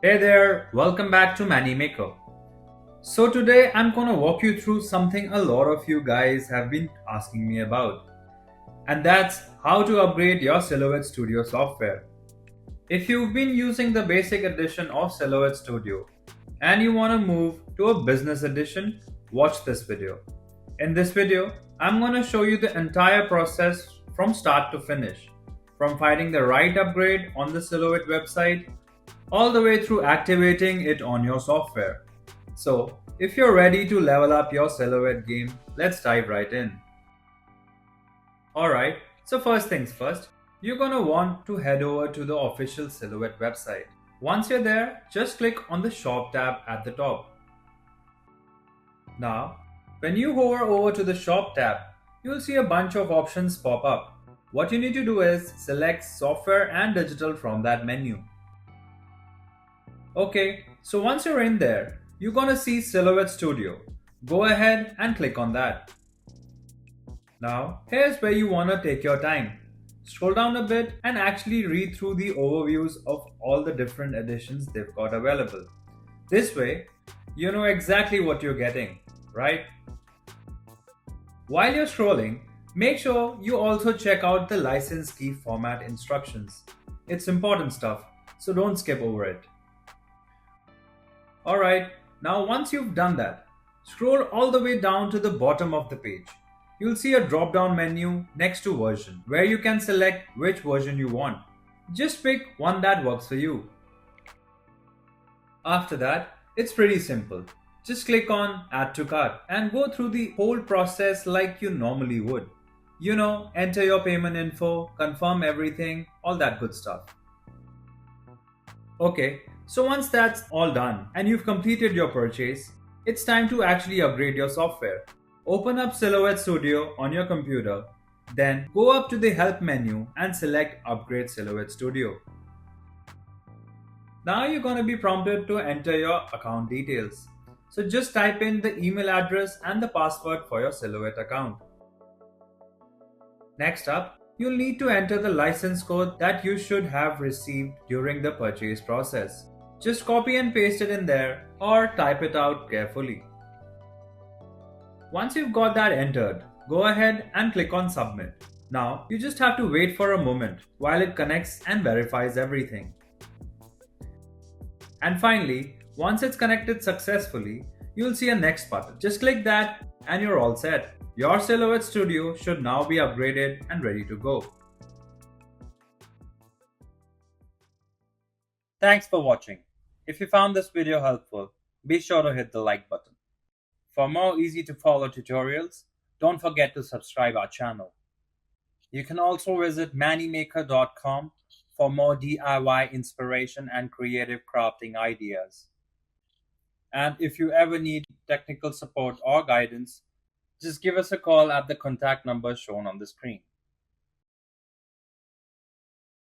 Hey there, welcome back to Maker. So today I'm gonna walk you through something a lot of you guys have been asking me about, and that's how to upgrade your Silhouette Studio software. If you've been using the basic edition of Silhouette Studio and you wanna move to a business edition, watch this video. In this video, I'm gonna show you the entire process from start to finish, from finding the right upgrade on the Silhouette website all the way through activating it on your software. So, if you're ready to level up your Silhouette game, let's dive right in. Alright, so first things first, you're gonna want to head over to the official Silhouette website. Once you're there, just click on the Shop tab at the top. Now, when you hover over to the Shop tab, you'll see a bunch of options pop up. What you need to do is select Software and Digital from that menu. Okay, so once you're in there, you're gonna see Silhouette Studio. Go ahead and click on that. Now, here's where you wanna take your time. Scroll down a bit and actually read through the overviews of all the different editions they've got available. This way, you know exactly what you're getting, right? While you're scrolling, make sure you also check out the license key format instructions. It's important stuff, so don't skip over it. Alright, now once you've done that, scroll all the way down to the bottom of the page. You'll see a drop down menu next to version where you can select which version you want. Just pick one that works for you. After that, it's pretty simple. Just click on Add to Cart and go through the whole process like you normally would. You know, enter your payment info, confirm everything, all that good stuff. Okay, so once that's all done and you've completed your purchase, it's time to actually upgrade your software. Open up Silhouette Studio on your computer, then go up to the Help menu and select Upgrade Silhouette Studio. Now you're going to be prompted to enter your account details. So just type in the email address and the password for your Silhouette account. Next up, you'll need to enter the license code that you should have received during the purchase process. Just copy and paste it in there or type it out carefully. Once you've got that entered, go ahead and click on Submit. Now, you just have to wait for a moment while it connects and verifies everything. And finally, once it's connected successfully, you'll see a Next button. Just click that and you're all set. Your Silhouette Studio should now be upgraded and ready to go. Thanks for watching. If you found this video helpful, be sure to hit the like button. For more easy to follow tutorials, don't forget to subscribe our channel. You can also visit mannymaker.com for more DIY inspiration and creative crafting ideas. And if you ever need technical support or guidance, just give us a call at the contact number shown on the screen.